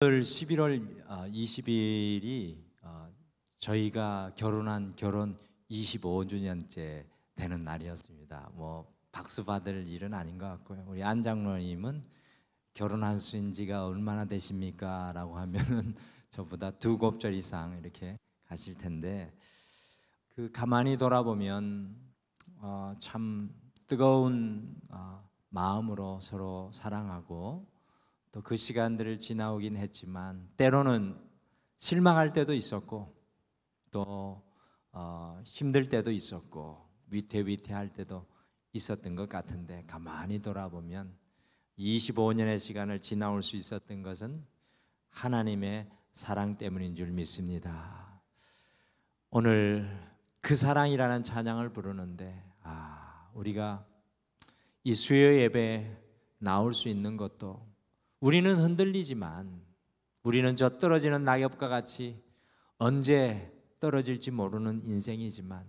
오늘 11월 20일이 저희가 결혼한 결혼 25주년째 되는 날이었습니다. 뭐 박수 받을 일은 아닌 것 같고요. 우리 안 장로님은 결혼하신 지가 얼마나 되십니까? 라고 하면은 저보다 2곱절 이상 이렇게 가실 텐데, 그 가만히 돌아보면 참 뜨거운 마음으로 서로 사랑하고, 또 그 시간들을 지나오긴 했지만 때로는 실망할 때도 있었고, 또 힘들 때도 있었고, 위태위태할 때도 있었던 것 같은데, 가만히 돌아보면 25년의 시간을 지나올 수 있었던 것은 하나님의 사랑 때문인 줄 믿습니다. 오늘 그 사랑이라는 찬양을 부르는데, 우리가 이 수요 예배에 나올 수 있는 것도, 우리는 흔들리지만, 우리는 저 떨어지는 낙엽과 같이 언제 떨어질지 모르는 인생이지만,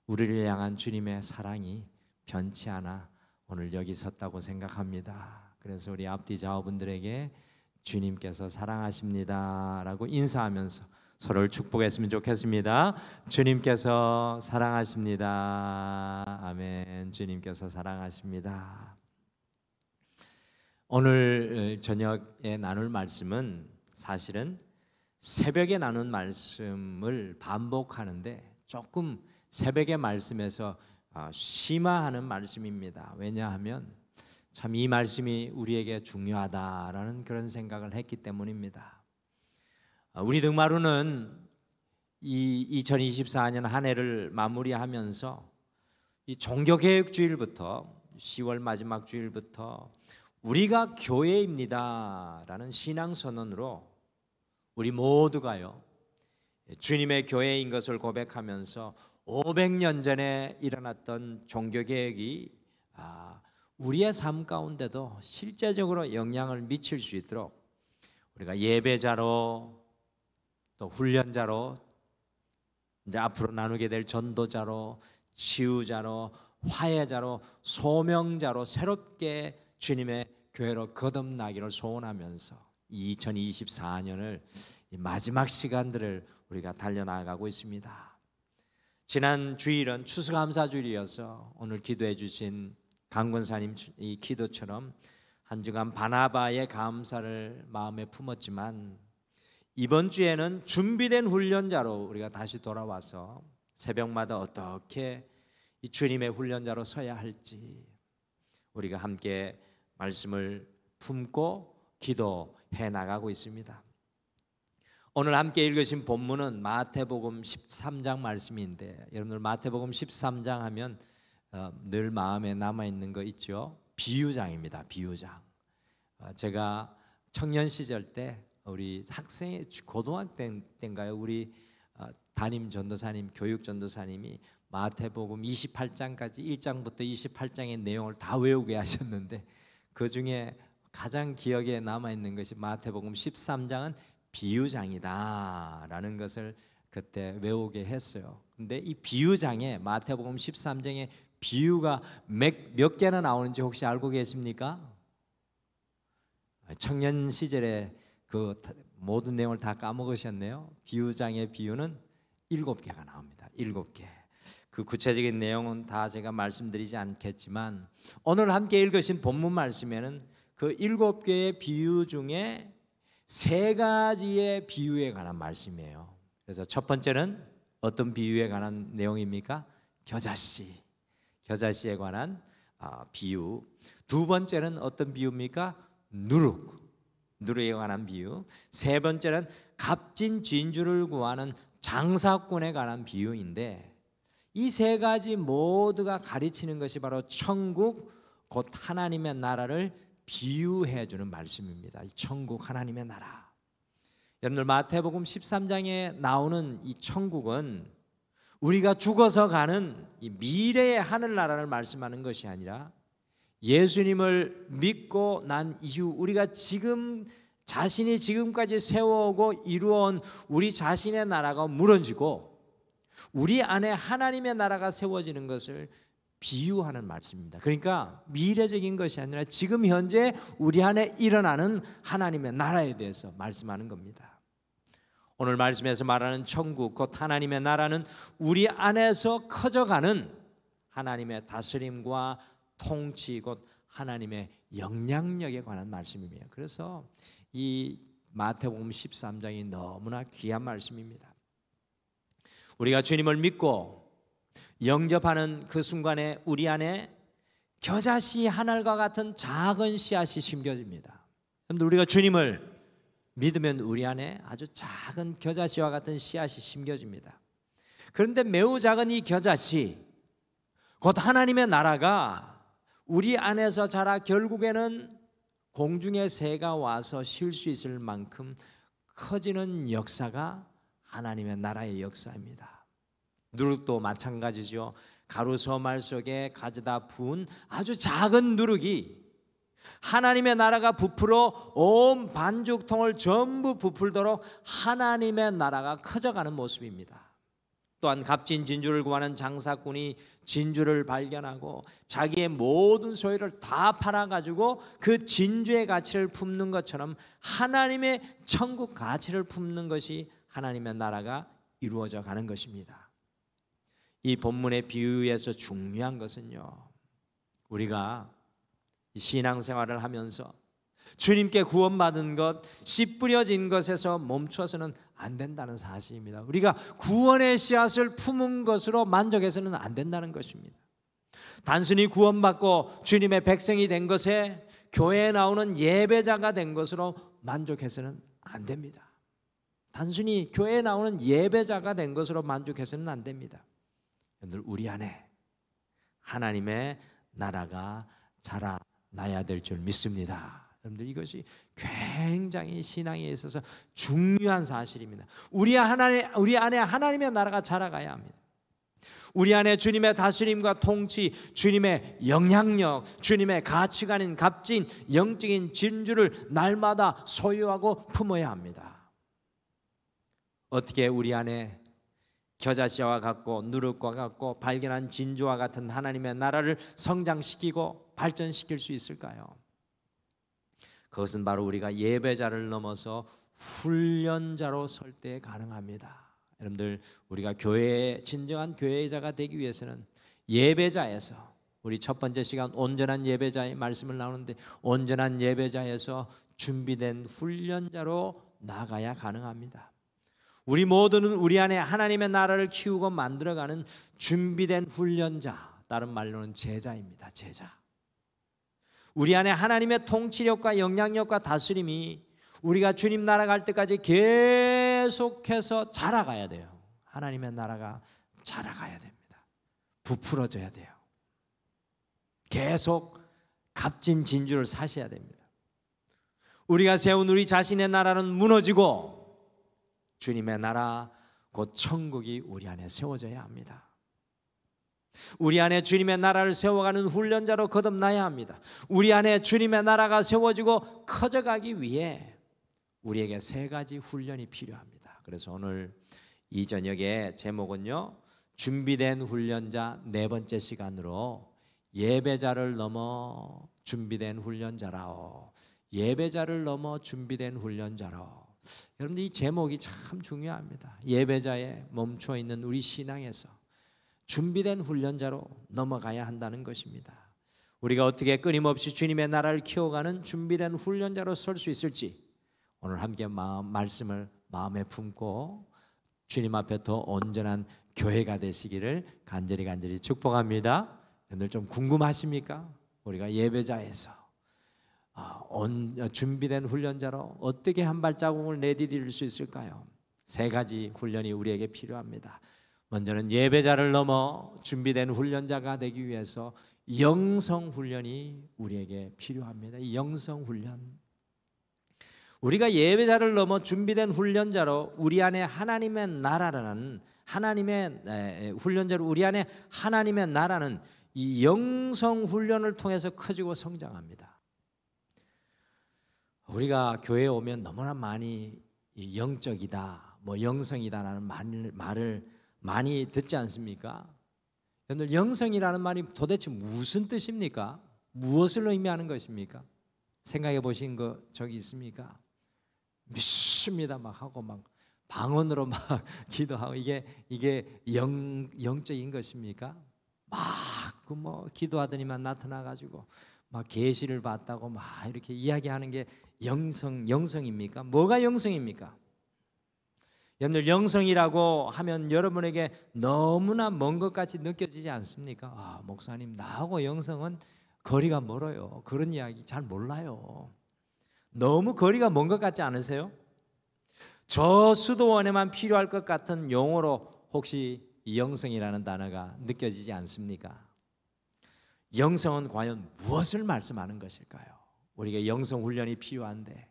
우리를 향한 주님의 사랑이 변치 않아 오늘 여기 섰다고 생각합니다. 그래서 우리 앞뒤 좌우분들에게 주님께서 사랑하십니다 라고 인사하면서 서로를 축복했으면 좋겠습니다. 주님께서 사랑하십니다. 아멘. 주님께서 사랑하십니다. 오늘 저녁에 나눌 말씀은 사실은 새벽에 나눈 말씀을 반복하는데, 조금 새벽의 말씀에서 심화하는 말씀입니다. 왜냐하면 참 이 말씀이 우리에게 중요하다라는 그런 생각을 했기 때문입니다. 우리 등마루는 이 2024년 한 해를 마무리하면서 이 종교개혁주일부터 10월 마지막 주일부터 우리가 교회입니다라는 신앙선언으로 우리 모두가요, 주님의 교회인 것을 고백하면서 500년 전에 일어났던 종교개혁이 우리의 삶 가운데도 실제적으로 영향을 미칠 수 있도록 우리가 예배자로, 또 훈련자로, 이제 앞으로 나누게 될 전도자로, 치유자로, 화해자로, 소명자로 새롭게 주님의 교회로 거듭나기를 소원하면서 2024년을 마지막 시간들을 우리가 달려나가고 있습니다. 지난 주일은 추수감사주일이어서 오늘 기도해 주신 강권사님 이 기도처럼 한 주간 바나바의 감사를 마음에 품었지만, 이번 주에는 준비된 훈련자로 우리가 다시 돌아와서 새벽마다 어떻게 이 주님의 훈련자로 서야 할지 우리가 함께 말씀을 품고 기도해 나가고 있습니다. 오늘 함께 읽으신 본문은 마태복음 13장 말씀인데, 여러분들 마태복음 13장 하면 늘 마음에 남아있는 거 있죠? 비유장입니다. 비유장. 제가 청년 시절 때 우리 학생의 고등학생 때인가요? 우리 담임 전도사님, 교육 전도사님이 마태복음 28장까지 1장부터 28장의 내용을 다 외우게 하셨는데, 그 중에 가장 기억에 남아있는 것이 마태복음 13장은 비유장이다 라는 것을 그때 외우게 했어요. 근데 이 비유장에, 마태복음 13장에 비유가 몇 개나 나오는지 혹시 알고 계십니까? 청년 시절에 그 모든 내용을 다 까먹으셨네요. 비유장의 비유는 7개가 나옵니다. 7개. 그 구체적인 내용은 다 제가 말씀드리지 않겠지만, 오늘 함께 읽으신 본문 말씀에는 그 7개의 비유 중에 3가지의 비유에 관한 말씀이에요. 그래서 첫 번째는 어떤 비유에 관한 내용입니까? 겨자씨에 관한 비유. 두 번째는 어떤 비유입니까? 누룩에 관한 비유. 세 번째는 값진 진주를 구하는 장사꾼에 관한 비유인데, 이 3가지 모두가 가르치는 것이 바로 천국, 곧 하나님의 나라를 비유해 주는 말씀입니다. 이 천국, 하나님의 나라. 여러분들 마태복음 13장에 나오는 이 천국은 우리가 죽어서 가는 이 미래의 하늘나라를 말씀하는 것이 아니라, 예수님을 믿고 난 이후 우리가 자신이 지금까지 세워오고 이루어온 우리 자신의 나라가 무너지고 우리 안에 하나님의 나라가 세워지는 것을 비유하는 말씀입니다. 그러니까 미래적인 것이 아니라 지금 현재 우리 안에 일어나는 하나님의 나라에 대해서 말씀하는 겁니다. 오늘 말씀에서 말하는 천국 곧 하나님의 나라는 우리 안에서 커져가는 하나님의 다스림과 통치 곧 하나님의 영향력에 관한 말씀이에요. 그래서 이 마태복음 13장이 너무나 귀한 말씀입니다. 우리가 주님을 믿고 영접하는 그 순간에 우리 안에 겨자씨 한 알과 같은 작은 씨앗이 심겨집니다. 여러분들, 우리가 주님을 믿으면 우리 안에 아주 작은 겨자씨와 같은 씨앗이 심겨집니다. 그런데 매우 작은 이 겨자씨 곧 하나님의 나라가 우리 안에서 자라 결국에는 공중의 새가 와서 쉴 수 있을 만큼 커지는 역사가 하나님의 나라의 역사입니다. 누룩도 마찬가지죠. 가루 서말 속에 가져다 부은 아주 작은 누룩이 하나님의 나라가 부풀어 온 반죽통을 전부 부풀도록 하나님의 나라가 커져가는 모습입니다. 또한 값진 진주를 구하는 장사꾼이 진주를 발견하고 자기의 모든 소유를 다 팔아가지고 그 진주의 가치를 품는 것처럼 하나님의 천국 가치를 품는 것이 하나님의 나라가 이루어져 가는 것입니다. 이 본문의 비유에서 중요한 것은요, 우리가 신앙생활을 하면서 주님께 구원받은 것, 씨 뿌려진 것에서 멈춰서는 안 된다는 사실입니다. 우리가 구원의 씨앗을 품은 것으로 만족해서는 안 된다는 것입니다. 단순히 구원받고 주님의 백성이 된 것에 교회에 나오는 예배자가 된 것으로 만족해서는 안 됩니다. 단순히 교회에 나오는 예배자가 된 것으로 만족해서는 안 됩니다. 여러분들, 우리 안에 하나님의 나라가 자라나야 될 줄 믿습니다. 여러분들, 이것이 굉장히 신앙에 있어서 중요한 사실입니다. 우리 안에 하나님의 나라가 자라가야 합니다. 우리 안에 주님의 다스림과 통치, 주님의 영향력, 주님의 가치관인 값진 영적인 진주를 날마다 소유하고 품어야 합니다. 어떻게 우리 안에 겨자씨와 같고 누룩과 같고 발견한 진주와 같은 하나님의 나라를 성장시키고 발전시킬 수 있을까요? 그것은 바로 우리가 예배자를 넘어서 훈련자로 설 때 가능합니다. 여러분들, 우리가 진정한 교회자가 되기 위해서는 예배자에서, 우리 첫 번째 시간 온전한 예배자의 말씀을 나오는데, 온전한 예배자에서 준비된 훈련자로 나가야 가능합니다. 우리 모두는 우리 안에 하나님의 나라를 키우고 만들어가는 준비된 훈련자, 다른 말로는 제자입니다. 제자. 우리 안에 하나님의 통치력과 영향력과 다스림이 우리가 주님 나라 갈 때까지 계속해서 자라가야 돼요. 하나님의 나라가 자라가야 됩니다. 부풀어져야 돼요. 계속 값진 진주를 사셔야 됩니다. 우리가 세운 우리 자신의 나라는 무너지고 주님의 나라 곧 천국이 우리 안에 세워져야 합니다. 우리 안에 주님의 나라를 세워가는 훈련자로 거듭나야 합니다. 우리 안에 주님의 나라가 세워지고 커져가기 위해 우리에게 세 가지 훈련이 필요합니다. 그래서 오늘 이 저녁에 제목은요, 준비된 훈련자 네 번째 시간으로 예배자를 넘어 준비된 훈련자라오, 예배자를 넘어 준비된 훈련자라오. 여러분들, 이 제목이 참 중요합니다. 예배자에 멈춰 있는 우리 신앙에서 준비된 훈련자로 넘어가야 한다는 것입니다. 우리가 어떻게 끊임없이 주님의 나라를 키워가는 준비된 훈련자로 설 수 있을지 오늘 함께 말씀을 마음에 품고 주님 앞에 더 온전한 교회가 되시기를 간절히 축복합니다. 오늘 좀 궁금하십니까? 우리가 예배자에서 준비된 훈련자로 어떻게 한 발자국을 내디딜 수 있을까요? 세 가지 훈련이 우리에게 필요합니다. 먼저는 예배자를 넘어 준비된 훈련자가 되기 위해서 영성 훈련이 우리에게 필요합니다. 이 영성 훈련, 우리가 예배자를 넘어 준비된 훈련자로 우리 안에 하나님의 나라라는 하나님의 훈련자로 우리 안에 하나님의 나라는 이 영성 훈련을 통해서 커지고 성장합니다. 우리가 교회에 오면 너무나 많이 영적이다, 영성이다라는 말을 많이 듣지 않습니까? 여러분들 영성이라는 말이 도대체 무슨 뜻입니까? 무엇을 의미하는 것입니까? 생각해 보신 거 적이 있습니까? 믿습니다 막 하고 막 방언으로 막 기도하고 이게 영적인 것입니까? 막 그 뭐 기도하더니만 나타나 가지고 막 계시를 봤다고 막 이렇게 이야기하는 게 영성입니까? 뭐가 영성입니까? 여러분들 영성이라고 하면 여러분에게 너무나 먼 것 같이 느껴지지 않습니까? 아, 목사님 나하고 영성은 거리가 멀어요. 그런 이야기 잘 몰라요. 너무 거리가 먼 것 같지 않으세요? 저 수도원에만 필요할 것 같은 용어로 혹시 영성이라는 단어가 느껴지지 않습니까? 영성은 과연 무엇을 말씀하는 것일까요? 우리에게 영성 훈련이 필요한데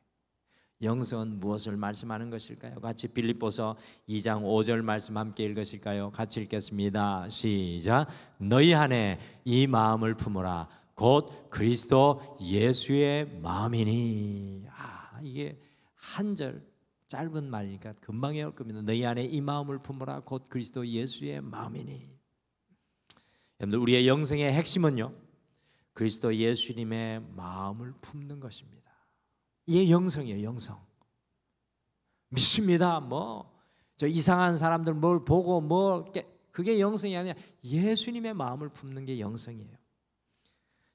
영성은 무엇을 말씀하는 것일까요? 같이 빌립보서 2장 5절 말씀 함께 읽으실까요? 같이 읽겠습니다. 시작. 너희 안에 이 마음을 품으라. 곧 그리스도 예수의 마음이니. 이게 한 절 짧은 말이니까 금방 외울 겁니다. 너희 안에 이 마음을 품으라. 곧 그리스도 예수의 마음이니. 여러분들 우리의 영성의 핵심은요, 그리스도 예수님의 마음을 품는 것입니다. 이게 영성이에요. 영성. 믿습니다. 뭐 저 이상한 사람들 뭘 보고 뭐 그게 영성이 아니라 예수님의 마음을 품는 게 영성이에요.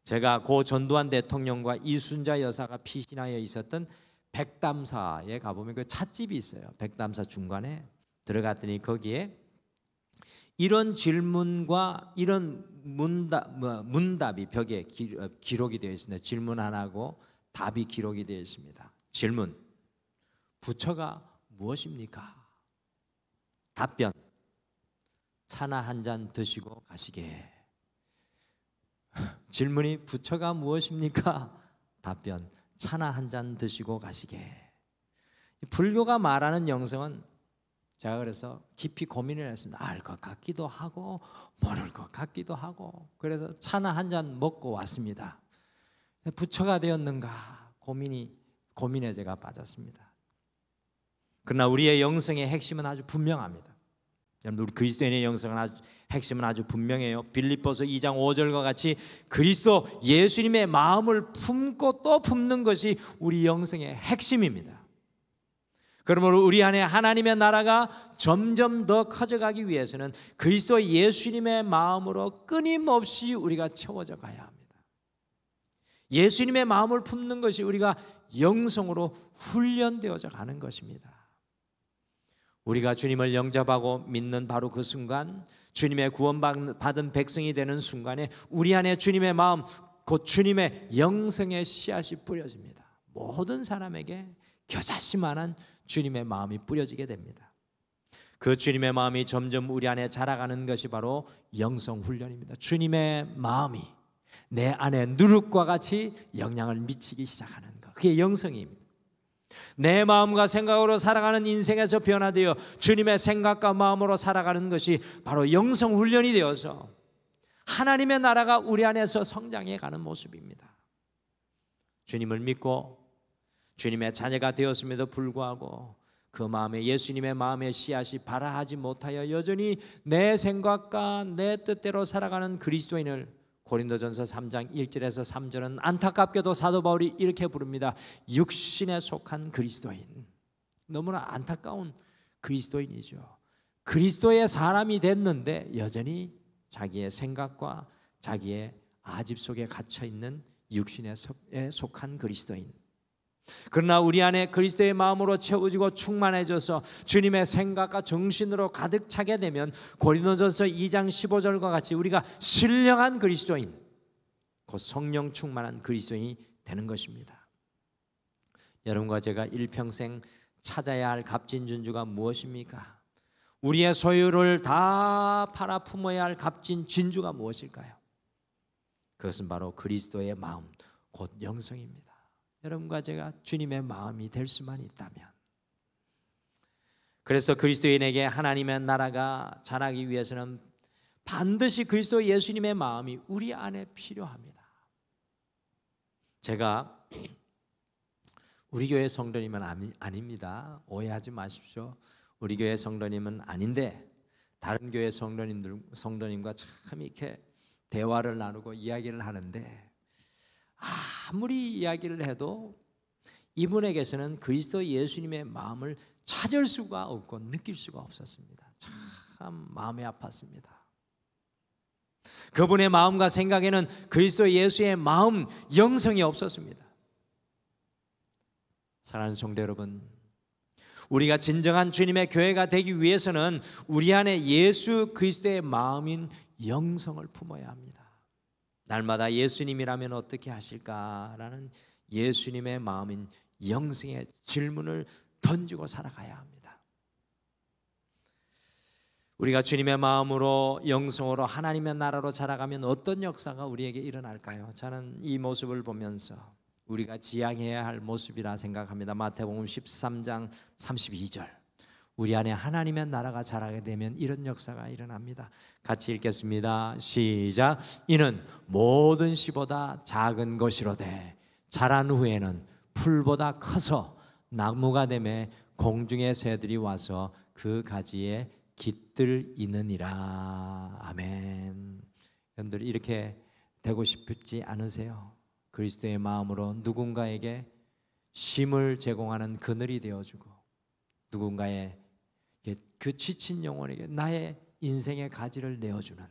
제가 고 전두환 대통령과 이순자 여사가 피신하여 있었던 백담사에 가보면 그 찻집이 있어요. 백담사 중간에 들어갔더니 거기에 이런 질문과 이런 문답이 벽에 기록이 되어 있습니다. 질문 하나고 답이 기록이 되어 있습니다. 질문: 부처가 무엇입니까? 답변: 차나 한 잔 드시고 가시게. 질문이 부처가 무엇입니까? 답변: 차나 한 잔 드시고 가시게. 불교가 말하는 영성은 제가 그래서 깊이 고민을 했습니다. 알 것 같기도 하고 모를 것 같기도 하고, 그래서 차나 한 잔 먹고 왔습니다. 부처가 되었는가 고민에 제가 빠졌습니다. 그러나 우리의 영성의 핵심은 아주 분명합니다. 여러분, 우리 그리스도인의 영성은 핵심은 아주 분명해요. 빌립보서 2장 5절과 같이 그리스도 예수님의 마음을 품고 또 품는 것이 우리 영성의 핵심입니다. 그러므로 우리 안에 하나님의 나라가 점점 더 커져가기 위해서는 그리스도 예수님의 마음으로 끊임없이 우리가 채워져 가야 합니다. 예수님의 마음을 품는 것이 우리가 영성으로 훈련되어져 가는 것입니다. 우리가 주님을 영접하고 믿는 바로 그 순간, 주님의 구원받은 백성이 되는 순간에 우리 안에 주님의 마음, 곧 주님의 영성의 씨앗이 뿌려집니다. 모든 사람에게 겨자씨만한 주님의 마음이 뿌려지게 됩니다. 그 주님의 마음이 점점 우리 안에 자라가는 것이 바로 영성 훈련입니다. 주님의 마음이 내 안에 누룩과 같이 영향을 미치기 시작하는 것, 그게 영성입니다. 내 마음과 생각으로 살아가는 인생에서 변화되어 주님의 생각과 마음으로 살아가는 것이 바로 영성 훈련이 되어서 하나님의 나라가 우리 안에서 성장해 가는 모습입니다. 주님을 믿고 주님의 자녀가 되었음에도 불구하고 그 마음에 예수님의 마음의 씨앗이 발아하지 못하여 여전히 내 생각과 내 뜻대로 살아가는 그리스도인을 고린도전서 3장 1절에서 3절은 안타깝게도 사도 바울이 이렇게 부릅니다. 육신에 속한 그리스도인. 너무나 안타까운 그리스도인이죠. 그리스도의 사람이 됐는데 여전히 자기의 생각과 자기의 아집 속에 갇혀 있는 육신에 속한 그리스도인. 그러나 우리 안에 그리스도의 마음으로 채워지고 충만해져서 주님의 생각과 정신으로 가득 차게 되면 고린도전서 2장 15절과 같이 우리가 신령한 그리스도인, 곧 성령 충만한 그리스도인이 되는 것입니다. 여러분과 제가 일평생 찾아야 할 값진 진주가 무엇입니까? 우리의 소유를 다 팔아 품어야 할 값진 진주가 무엇일까요? 그것은 바로 그리스도의 마음, 곧 영성입니다. 여러분과 제가 주님의 마음이 될 수만 있다면, 그래서 그리스도인에게 하나님의 나라가 자라기 위해서는 반드시 그리스도 예수님의 마음이 우리 안에 필요합니다. 제가 우리 교회 성도님은 아닙니다. 오해하지 마십시오. 우리 교회 성도님은 아닌데 다른 교회 성도님과 참 이렇게 대화를 나누고 이야기를 하는데 아무리 이야기를 해도 이분에게서는 그리스도 예수님의 마음을 찾을 수가 없고 느낄 수가 없었습니다. 참 마음이 아팠습니다. 그분의 마음과 생각에는 그리스도 예수의 마음, 영성이 없었습니다. 사랑하는 성도 여러분, 우리가 진정한 주님의 교회가 되기 위해서는 우리 안에 예수 그리스도의 마음인 영성을 품어야 합니다. 날마다 예수님이라면 어떻게 하실까라는 예수님의 마음인 영성의 질문을 던지고 살아가야 합니다. 우리가 주님의 마음으로 영성으로 하나님의 나라로 자라가면 어떤 역사가 우리에게 일어날까요? 저는 이 모습을 보면서 우리가 지향해야 할 모습이라 생각합니다. 마태복음 13장 32절, 우리 안에 하나님의 나라가 자라게 되면 이런 역사가 일어납니다. 같이 읽겠습니다. 시작. 이는 모든 씨보다 작은 것이로되 자란 후에는 풀보다 커서 나무가 되매 공중의 새들이 와서 그 가지에 깃들이느니라. 아멘. 여러분들 이렇게 되고 싶지 않으세요? 그리스도의 마음으로 누군가에게 쉼을 제공하는 그늘이 되어주고 누군가의 그 지친 영혼에게 나의 인생의 가지를 내어주는,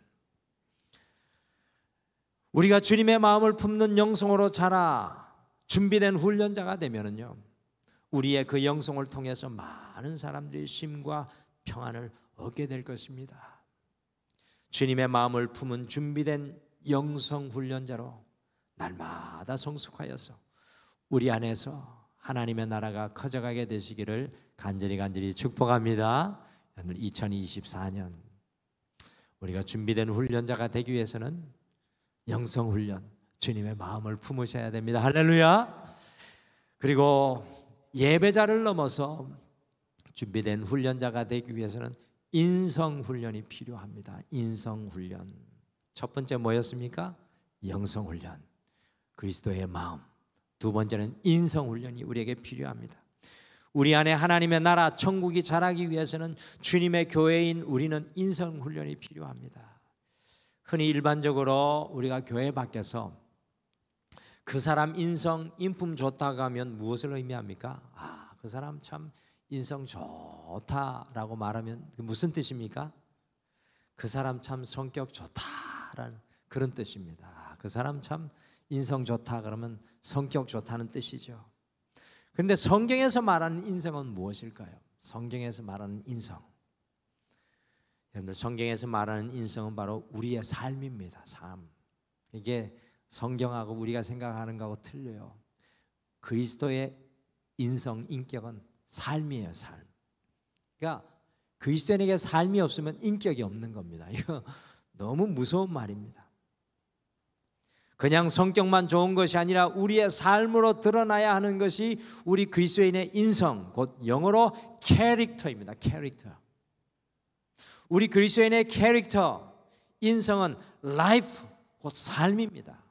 우리가 주님의 마음을 품는 영성으로 자라 준비된 훈련자가 되면은요, 우리의 그 영성을 통해서 많은 사람들이 쉼과 평안을 얻게 될 것입니다. 주님의 마음을 품은 준비된 영성 훈련자로 날마다 성숙하여서 우리 안에서 하나님의 나라가 커져가게 되시기를 간절히 축복합니다. 2024년 우리가 준비된 훈련자가 되기 위해서는 영성 훈련, 주님의 마음을 품으셔야 됩니다. 할렐루야. 그리고 예배자를 넘어서 준비된 훈련자가 되기 위해서는 인성 훈련이 필요합니다. 인성 훈련. 첫 번째 뭐였습니까? 영성 훈련, 그리스도의 마음. 두 번째는 인성 훈련이 우리에게 필요합니다. 우리 안에 하나님의 나라 천국이 자라기 위해서는 주님의 교회인 우리는 인성 훈련이 필요합니다. 흔히 일반적으로 우리가 교회 밖에서 그 사람 인성 인품 좋다고 하면 무엇을 의미합니까? 그 사람 참 인성 좋다라고 말하면 무슨 뜻입니까? 그 사람 참 성격 좋다라는 그런 뜻입니다. 그 사람 참 인성 좋다 그러면 성격 좋다는 뜻이죠. 그런데 성경에서 말하는 인성은 무엇일까요? 성경에서 말하는 인성, 여러분들, 성경에서 말하는 인성은 바로 우리의 삶입니다. 삶. 이게 성경하고 우리가 생각하는 거하고 틀려요. 그리스도의 인성, 인격은 삶이에요. 삶. 그러니까 그리스도인에게 삶이 없으면 인격이 없는 겁니다. 이거 너무 무서운 말입니다. 그냥 성격만 좋은 것이 아니라 우리의 삶으로 드러나야 하는 것이 우리 그리스도인의 인성, 곧 영어로 캐릭터입니다. 캐릭터. 우리 그리스도인의 캐릭터, 인성은 라이프, 곧 삶입니다.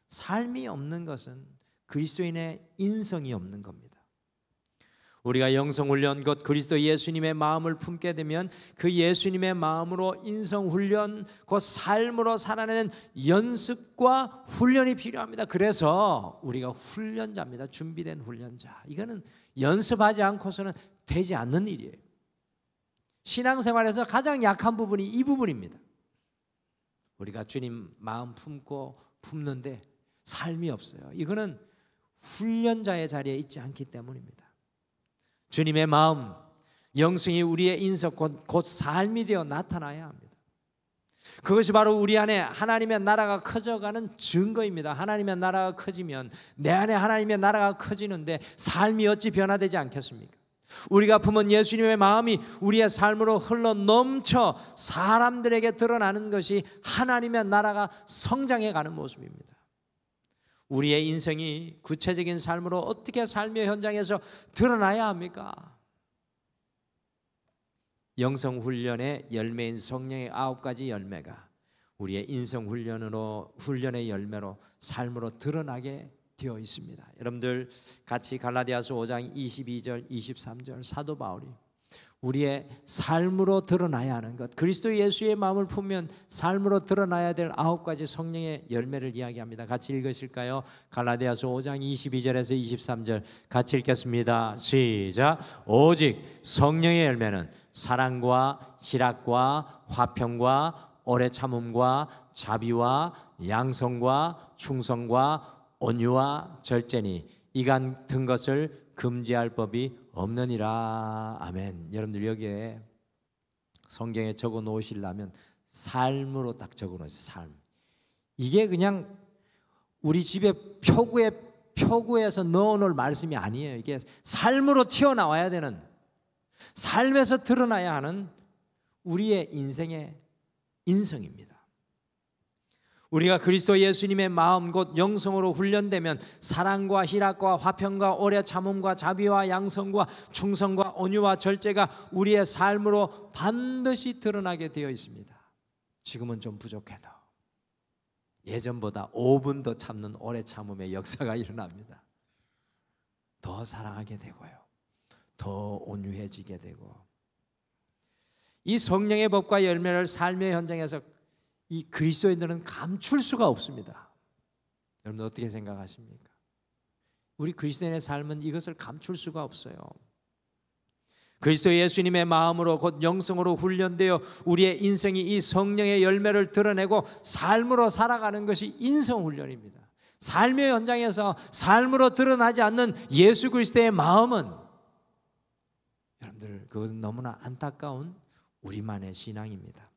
삶이 없는 것은 그리스도인의 인성이 없는 겁니다. 우리가 영성훈련, 곧 그리스도 예수님의 마음을 품게 되면 그 예수님의 마음으로 인성훈련, 곧 삶으로 살아내는 연습과 훈련이 필요합니다. 그래서 우리가 훈련자입니다. 준비된 훈련자. 이거는 연습하지 않고서는 되지 않는 일이에요. 신앙생활에서 가장 약한 부분이 이 부분입니다. 우리가 주님 마음 품고 품는데 삶이 없어요. 이거는 훈련자의 자리에 있지 않기 때문입니다. 주님의 마음, 영성이 우리의 인성, 곧 삶이 되어 나타나야 합니다. 그것이 바로 우리 안에 하나님의 나라가 커져가는 증거입니다. 하나님의 나라가 커지면 내 안에 하나님의 나라가 커지는데 삶이 어찌 변화되지 않겠습니까? 우리가 품은 예수님의 마음이 우리의 삶으로 흘러 넘쳐 사람들에게 드러나는 것이 하나님의 나라가 성장해가는 모습입니다. 우리의 인생이 구체적인 삶으로 어떻게 삶의 현장에서 드러나야 합니까? 영성훈련의 열매인 성령의 9가지 열매가 우리의 인성훈련의 열매로 삶으로 드러나게 되어 있습니다. 여러분들 같이 갈라디아서 5장 22절 23절 사도 바울이 우리의 삶으로 드러나야 하는 것, 그리스도 예수의 마음을 품으면 삶으로 드러나야 될 9가지 성령의 열매를 이야기합니다. 같이 읽으실까요? 갈라디아서 5장 22절에서 23절 같이 읽겠습니다. 시작. 오직 성령의 열매는 사랑과 희락과 화평과 오래 참음과 자비와 양성과 충성과 온유와 절제니 이 같은 것을 금지할 법이 없느니라. 아멘. 여러분들 여기에 성경에 적어 놓으시려면 삶으로 딱 적어 놓으세요. 삶. 이게 그냥 우리 집에 표구에서 넣어 놓을 말씀이 아니에요. 이게 삶으로 튀어나와야 되는, 삶에서 드러나야 하는 우리의 인생의 인성입니다. 우리가 그리스도 예수님의 마음 곧 영성으로 훈련되면 사랑과 희락과 화평과 오래 참음과 자비와 양성과 충성과 온유와 절제가 우리의 삶으로 반드시 드러나게 되어 있습니다. 지금은 좀 부족해도 예전보다 5분 더 참는 오래 참음의 역사가 일어납니다. 더 사랑하게 되고요, 더 온유해지게 되고, 이 성령의 법과 열매를 삶의 현장에서 이 그리스도인들은 감출 수가 없습니다. 여러분 어떻게 생각하십니까? 우리 그리스도인의 삶은 이것을 감출 수가 없어요. 그리스도 예수님의 마음으로 곧 영성으로 훈련되어 우리의 인생이 이 성령의 열매를 드러내고 삶으로 살아가는 것이 인성훈련입니다. 삶의 현장에서 삶으로 드러나지 않는 예수 그리스도의 마음은, 여러분들 그것은 너무나 안타까운 우리만의 신앙입니다.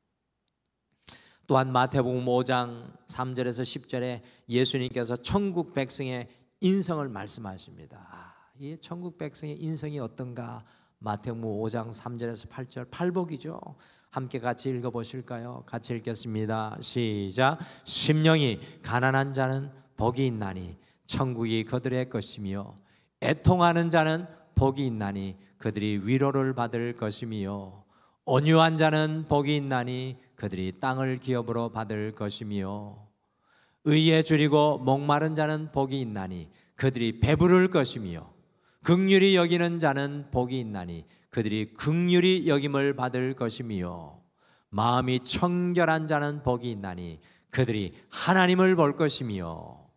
또한 마태복음 5장 3절에서 10절에 예수님께서 천국 백성의 인성을 말씀하십니다. 이 천국 백성의 인성이 어떤가? 마태복음 5장 3절에서 8절, 팔복이죠. 함께 같이 읽어보실까요? 같이 읽겠습니다. 시작. 심령이 가난한 자는 복이 있나니 천국이 그들의 것이며, 애통하는 자는 복이 있나니 그들이 위로를 받을 것이며, 온유한 자는 복이 있나니 그들이 땅을 기업으로 받을 것이며, 의에 줄이고 목마른 자는 복이 있나니 그들이 배부를 것이며, 긍휼히 여기는 자는 복이 있나니 그들이 긍휼히 여김을 받을 것이며, 마음이 청결한 자는 복이 있나니 그들이 하나님을 볼 것이며,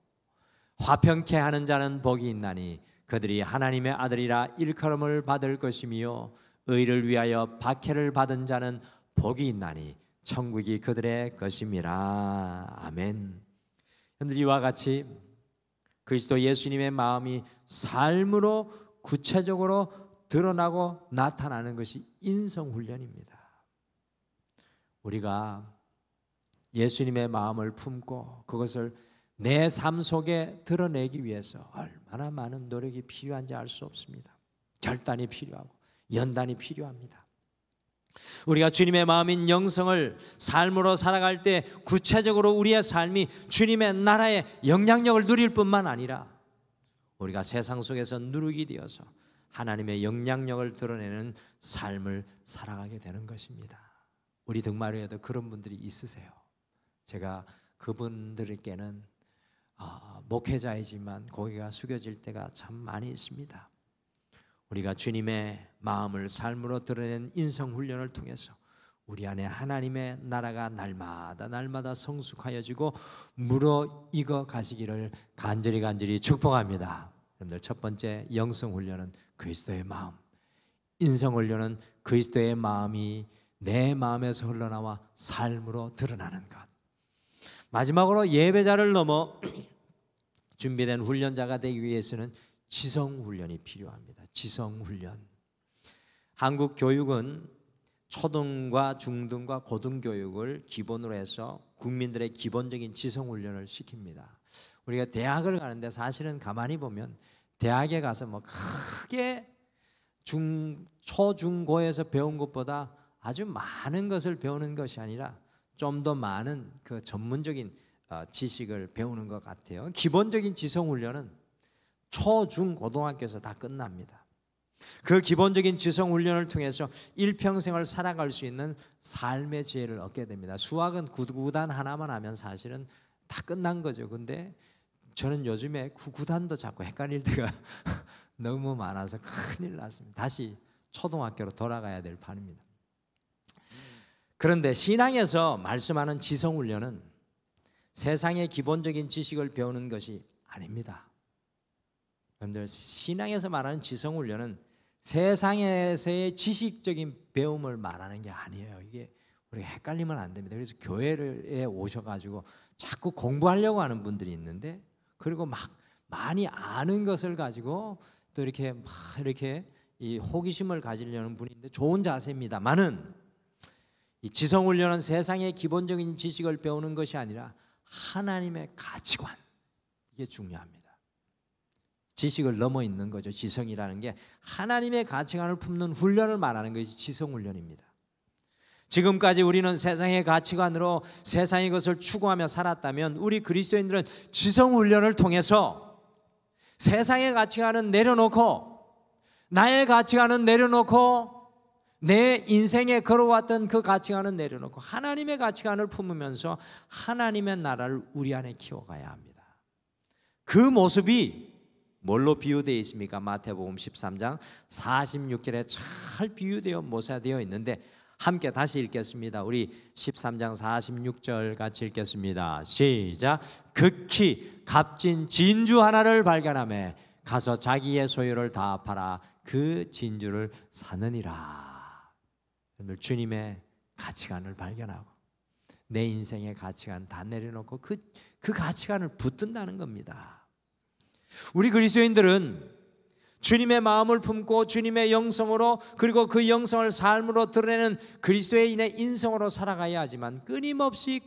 화평케 하는 자는 복이 있나니 그들이 하나님의 아들이라 일컬음을 받을 것이며, 의를 위하여 박해를 받은 자는 복이 있나니 천국이 그들의 것임이라. 아멘. 이와 같이 그리스도 예수님의 마음이 삶으로 구체적으로 드러나고 나타나는 것이 인성훈련입니다. 우리가 예수님의 마음을 품고 그것을 내 삶 속에 드러내기 위해서 얼마나 많은 노력이 필요한지 알 수 없습니다. 결단이 필요하고 연단이 필요합니다. 우리가 주님의 마음인 영성을 삶으로 살아갈 때 구체적으로 우리의 삶이 주님의 나라의 영향력을 누릴 뿐만 아니라 우리가 세상 속에서 누룩이 되어서 하나님의 영향력을 드러내는 삶을 살아가게 되는 것입니다. 우리 등마루에도 그런 분들이 있으세요. 제가 그분들에게는 목회자이지만 고개가 숙여질 때가 참 많이 있습니다. 우리가 주님의 마음을 삶으로 드러낸 인성훈련을 통해서 우리 안에 하나님의 나라가 날마다 성숙하여지고 무르익어 가시기를 간절히 축복합니다. 여러분들, 첫 번째 영성훈련은 그리스도의 마음, 인성훈련은 그리스도의 마음이 내 마음에서 흘러나와 삶으로 드러나는 것. 마지막으로 예배자를 넘어 준비된 훈련자가 되기 위해서는 지성훈련이 필요합니다. 지성훈련. 한국 교육은 초등과 중등과 고등교육을 기본으로 해서 국민들의 기본적인 지성훈련을 시킵니다. 우리가 대학을 가는데 사실은 가만히 보면 대학에 가서 뭐 크게 초중고에서 배운 것보다 아주 많은 것을 배우는 것이 아니라 좀 더 많은 그 전문적인 지식을 배우는 것 같아요. 기본적인 지성훈련은 초중고등학교에서 다 끝납니다. 그 기본적인 지성훈련을 통해서 일평생을 살아갈 수 있는 삶의 지혜를 얻게 됩니다. 수학은 구구단 하나만 하면 사실은 다 끝난 거죠. 근데 저는 요즘에 구구단도 자꾸 헷갈릴 때가 너무 많아서 큰일 났습니다. 다시 초등학교로 돌아가야 될 판입니다. 그런데 신앙에서 말씀하는 지성훈련은 세상의 기본적인 지식을 배우는 것이 아닙니다. 여러분들, 신앙에서 말하는 지성훈련은 세상에서의 지식적인 배움을 말하는 게 아니에요. 이게 우리가 헷갈리면 안 됩니다. 그래서 교회에 오셔가지고 자꾸 공부하려고 하는 분들이 있는데, 그리고 막 많이 아는 것을 가지고 또 이렇게 막 이렇게 이 호기심을 가지려는 분이 있는데, 좋은 자세입니다만은 이 지성훈련은 세상의 기본적인 지식을 배우는 것이 아니라 하나님의 가치관, 이게 중요합니다. 지식을 넘어 있는 거죠. 지성이라는 게 하나님의 가치관을 품는 훈련을 말하는 것이 지성훈련입니다. 지금까지 우리는 세상의 가치관으로 세상의 것을 추구하며 살았다면, 우리 그리스도인들은 지성훈련을 통해서 세상의 가치관은 내려놓고, 나의 가치관은 내려놓고, 내 인생에 걸어왔던 그 가치관은 내려놓고 하나님의 가치관을 품으면서 하나님의 나라를 우리 안에 키워가야 합니다. 그 모습이 뭘로 비유되어 있습니까? 마태복음 13장 46절에 잘 비유되어 묘사되어 있는데, 함께 다시 읽겠습니다. 우리 13장 46절 같이 읽겠습니다. 시작. 극히 값진 진주 하나를 발견하며 가서 자기의 소유를 다 팔아 그 진주를 사느니라. 주님의 가치관을 발견하고 내 인생의 가치관 다 내려놓고 그 가치관을 붙든다는 겁니다. 우리 그리스도인들은 주님의 마음을 품고 주님의 영성으로, 그리고 그 영성을 삶으로 드러내는 그리스도인의 인성으로 살아가야 하지만, 끊임없이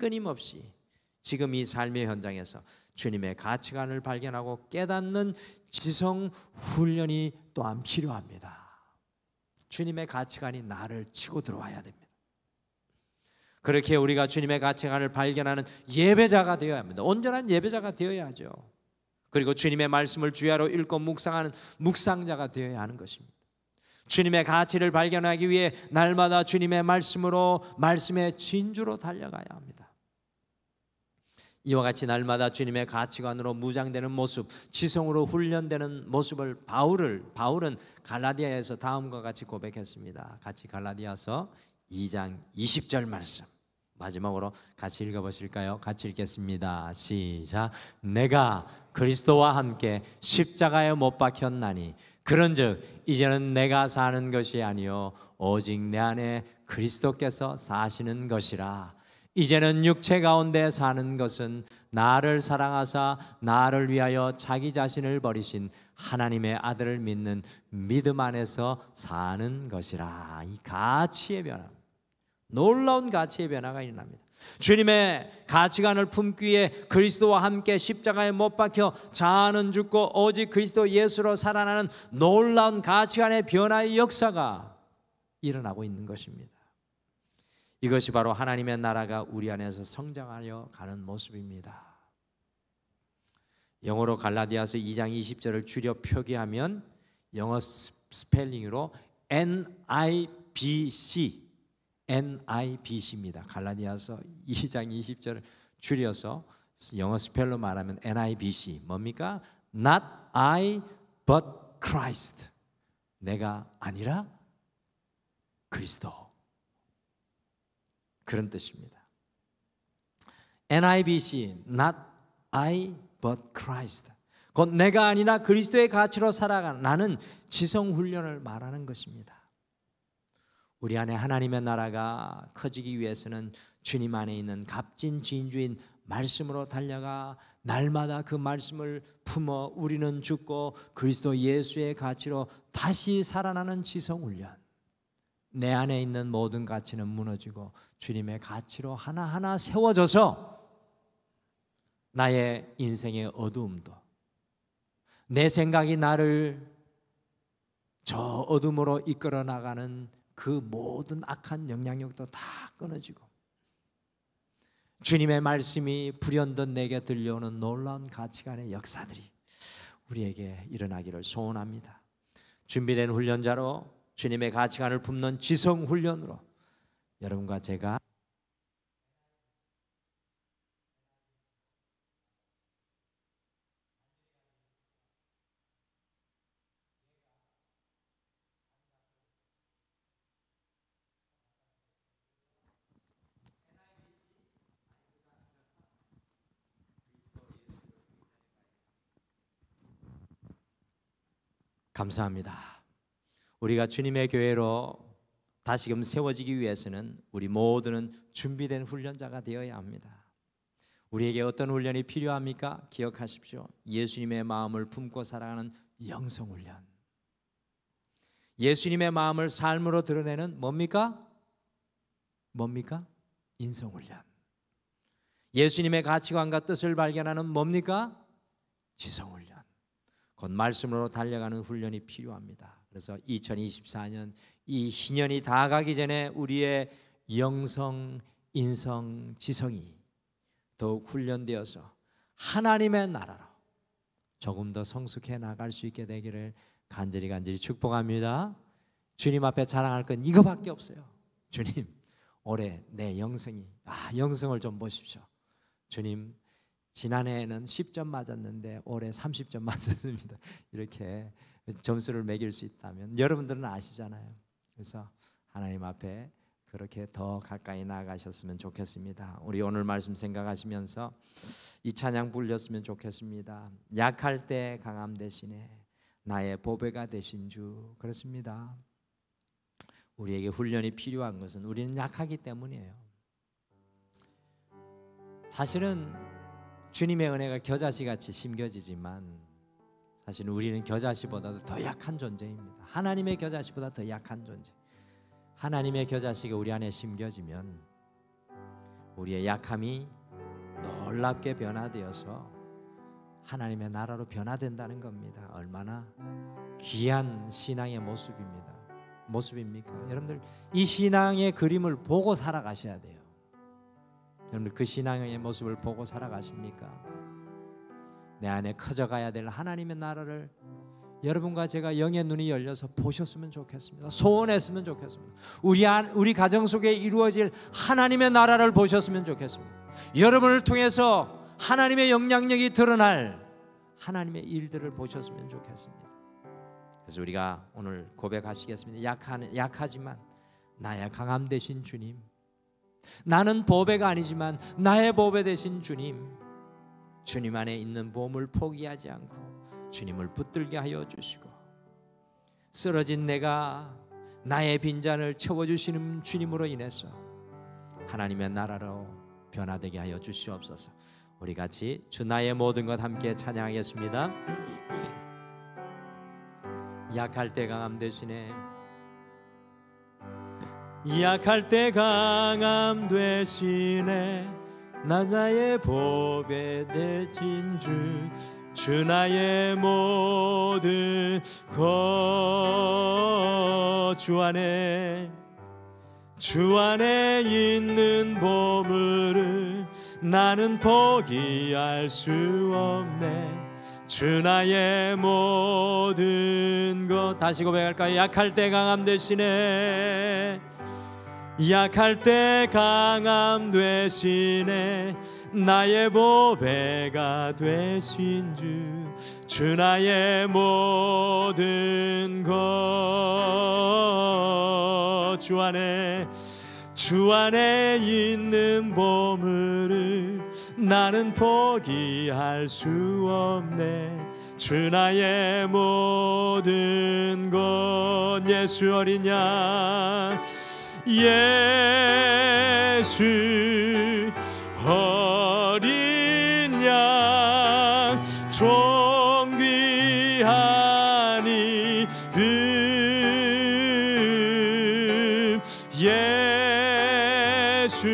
지금 이 삶의 현장에서 주님의 가치관을 발견하고 깨닫는 지성 훈련이 또한 필요합니다. 주님의 가치관이 나를 치고 들어와야 됩니다. 그렇게 우리가 주님의 가치관을 발견하는 예배자가 되어야 합니다. 온전한 예배자가 되어야 하죠. 그리고 주님의 말씀을 주야로 읽고 묵상하는 묵상자가 되어야 하는 것입니다. 주님의 가치를 발견하기 위해 날마다 주님의 말씀으로, 말씀의 진주로 달려가야 합니다. 이와 같이 날마다 주님의 가치관으로 무장되는 모습, 지성으로 훈련되는 모습을 바울은 갈라디아에서 다음과 같이 고백했습니다. 같이 갈라디아서 2장 20절 말씀 마지막으로 같이 읽어보실까요? 같이 읽겠습니다. 시작. 내가 그리스도와 함께 십자가에 못 박혔나니 그런즉 이제는 내가 사는 것이 아니요 오직 내 안에 그리스도께서 사시는 것이라. 이제는 육체 가운데 사는 것은 나를 사랑하사 나를 위하여 자기 자신을 버리신 하나님의 아들을 믿는 믿음 안에서 사는 것이라. 이 가치의 변화, 놀라운 가치의 변화가 일어납니다. 주님의 가치관을 품기 위해 그리스도와 함께 십자가에 못 박혀 자아는 죽고 오직 그리스도 예수로 살아나는 놀라운 가치관의 변화의 역사가 일어나고 있는 것입니다. 이것이 바로 하나님의 나라가 우리 안에서 성장하여 가는 모습입니다. 영어로 갈라디아서 2장 20절을 줄여 표기하면 영어 스펠링으로 NIBC입니다. 갈라디아서 2장 20절을 줄여서 영어 스펠로 말하면 NIBC. 뭡니까? Not I but Christ. 내가 아니라 그리스도. 그런 뜻입니다. NIBC, not I but Christ. 곧 내가 아니라 그리스도의 가치로 살아가는, 나는 지성 훈련을 말하는 것입니다. 우리 안에 하나님의 나라가 커지기 위해서는 주님 안에 있는 값진 진주인 말씀으로 달려가 날마다 그 말씀을 품어 우리는 죽고 그리스도 예수의 가치로 다시 살아나는 지성 훈련. 내 안에 있는 모든 가치는 무너지고 주님의 가치로 하나하나 세워져서 나의 인생의 어두움도, 내 생각이 나를 저 어둠으로 이끌어 나가는 그 모든 악한 영향력도 다 끊어지고 주님의 말씀이 불현듯 내게 들려오는 놀라운 가치관의 역사들이 우리에게 일어나기를 소원합니다. 준비된 훈련자로 주님의 가치관을 품는 지성 훈련으로 여러분과 제가 감사합니다. 우리가 주님의 교회로 다시금 세워지기 위해서는 우리 모두는 준비된 훈련자가 되어야 합니다. 우리에게 어떤 훈련이 필요합니까? 기억하십시오. 예수님의 마음을 품고 살아가는 영성훈련. 예수님의 마음을 삶으로 드러내는 뭡니까? 인성훈련. 예수님의 가치관과 뜻을 발견하는 뭡니까? 지성훈련. 곧 말씀으로 달려가는 훈련이 필요합니다. 그래서 2024년 이 희년이 다 가기 전에 우리의 영성, 인성, 지성이 더욱 훈련되어서 하나님의 나라로 조금 더 성숙해 나갈 수 있게 되기를 간절히 축복합니다. 주님 앞에 자랑할 건 이거밖에 없어요. 주님, 올해 내 영성이 영성을 좀 보십시오. 주님, 지난해에는 10점 맞았는데 올해 30점 맞았습니다. 이렇게 점수를 매길 수 있다면 여러분들은 아시잖아요. 그래서 하나님 앞에 그렇게 더 가까이 나아가셨으면 좋겠습니다. 우리 오늘 말씀 생각하시면서 이 찬양 불렸으면 좋겠습니다. 약할 때 강함 대신에 나의 보배가 되신 주. 그렇습니다. 우리에게 훈련이 필요한 것은 우리는 약하기 때문이에요. 사실은 주님의 은혜가 겨자씨같이 심겨지지만 사실 우리는 겨자씨보다도 더 약한 존재입니다. 하나님의 겨자씨보다 더 약한 존재. 하나님의 겨자씨가 우리 안에 심겨지면 우리의 약함이 놀랍게 변화되어서 하나님의 나라로 변화된다는 겁니다. 얼마나 귀한 신앙의 모습입니까? 여러분들 이 신앙의 그림을 보고 살아가셔야 돼요. 여러분들 그 신앙의 모습을 보고 살아가십니까? 내 안에 커져가야 될 하나님의 나라를 여러분과 제가 영의 눈이 열려서 보셨으면 좋겠습니다. 소원했으면 좋겠습니다. 우리 가정 속에 이루어질 하나님의 나라를 보셨으면 좋겠습니다. 여러분을 통해서 하나님의 영향력이 드러날 하나님의 일들을 보셨으면 좋겠습니다. 그래서 우리가 오늘 고백하시겠습니다. 약하지만 나의 강함 되신 주님, 나는 보배가 아니지만 나의 보배 되신 주님, 주님 안에 있는 보물 포기하지 않고 주님을 붙들게 하여 주시고 쓰러진 내가 나의 빈잔을 채워주시는 주님으로 인해서 하나님의 나라로 변화되게 하여 주시옵소서. 우리 같이 주 나의 모든 것 함께 찬양하겠습니다. 약할 때 강함 되시네. 약할 때 강함 되시네. 나의 보배 되신 주 나의 모든 것 주 안에 있는 보물을 나는 포기할 수 없네. 주 나의 모든 것. 다시 고백할까요? 약할 때 강함 되시네. 약할 때 강함 되시네. 나의 보배가 되신 주 나의 모든 것 주 안에 있는 보물을 나는 포기할 수 없네. 주 나의 모든 것. 예수 어린 양, 예수 어린 양, 존귀한 이름. 예수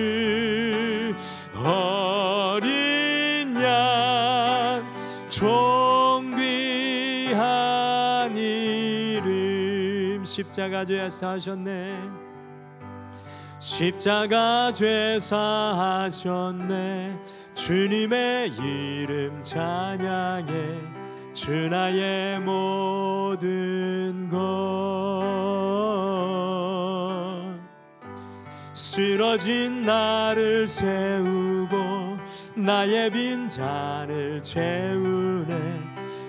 어린 양, 존귀한 이름. 십자가 죄 사하셨네. 십자가 죄 사하셨네. 주님의 이름 찬양해. 주 나의 모든 것. 쓰러진 나를 세우고 나의 빈잔을 채우네.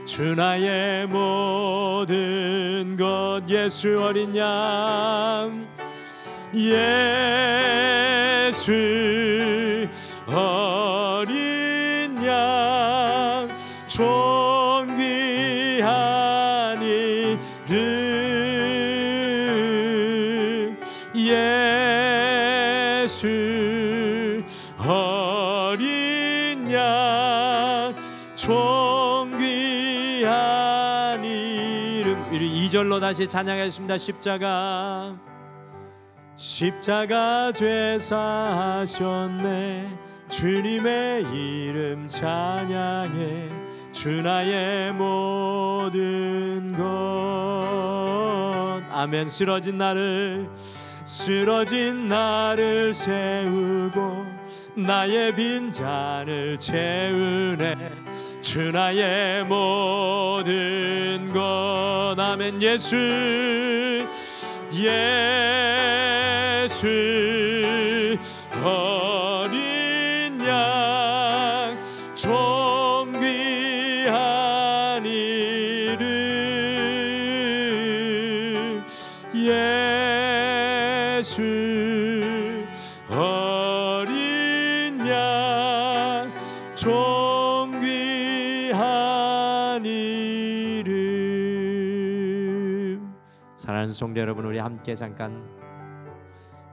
주 나의 모든 것. 예수 어린 양, 예수 어린 양, 존귀한 이름. 예수 어린 양 존귀한 이름. 2절로 다시 찬양하겠습니다. 십자가 죄사하셨네. 주님의 이름 찬양해. 주 나의 모든 것. 아멘. 쓰러진 나를 세우고 나의 빈잔을 채우네. 주 나의 모든 것. 아멘. 예수 어린 양 존귀한 이름. 예수 어린 양 존귀한 이름. 사랑하는 성도 여러분, 우리 함께 잠깐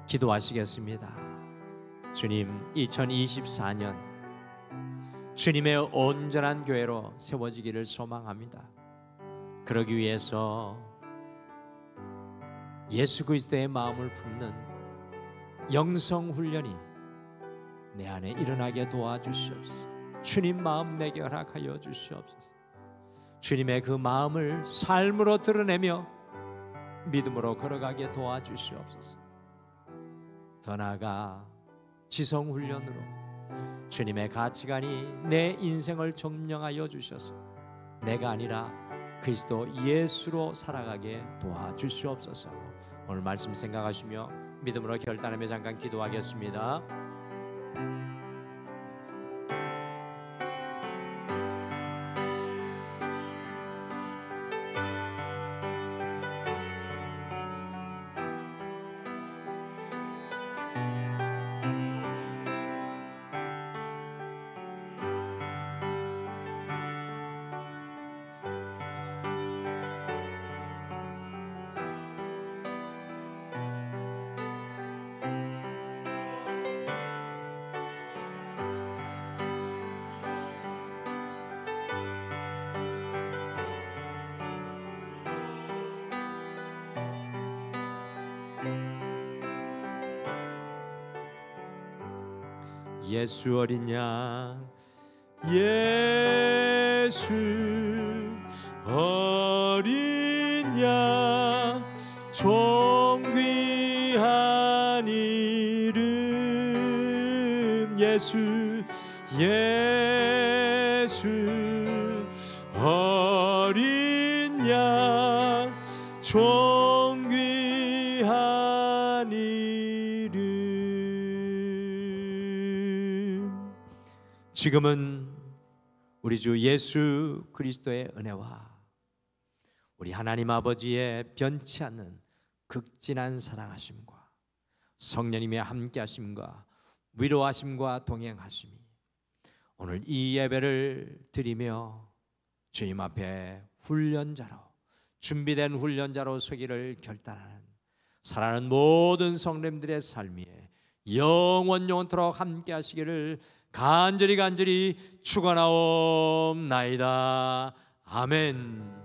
기도하시겠습니다. 주님, 2024년 주님의 온전한 교회로 세워지기를 소망합니다. 그러기 위해서 예수 그리스도의 마음을 품는 영성 훈련이 내 안에 일어나게 도와주시옵소서. 주님 마음 내게 허락하여 주시옵소서. 주님의 그 마음을 삶으로 드러내며 믿음으로 걸어가게 도와주시옵소서. 더 나아가 지성훈련으로 주님의 가치관이 내 인생을 점령하여 주셔서 내가 아니라 그리스도 예수로 살아가게 도와주시옵소서. 오늘 말씀 생각하시며 믿음으로 결단하며 잠깐 기도하겠습니다. 예수 어린 양, 예수 어린 양 존귀한 이름. 예수 어린 양 존귀한 이름. 지금은 우리 주 예수 그리스도의 은혜와 우리 하나님 아버지의 변치 않는 극진한 사랑하심과 성령님의 함께하심과 위로하심과 동행하심이 오늘 이 예배를 드리며 주님 앞에 훈련자로, 준비된 훈련자로 서기를 결단하는 사랑하는 모든 성도님들의 삶이 영원토록 함께하시기를 간절히 축원하옵나이다. 아멘.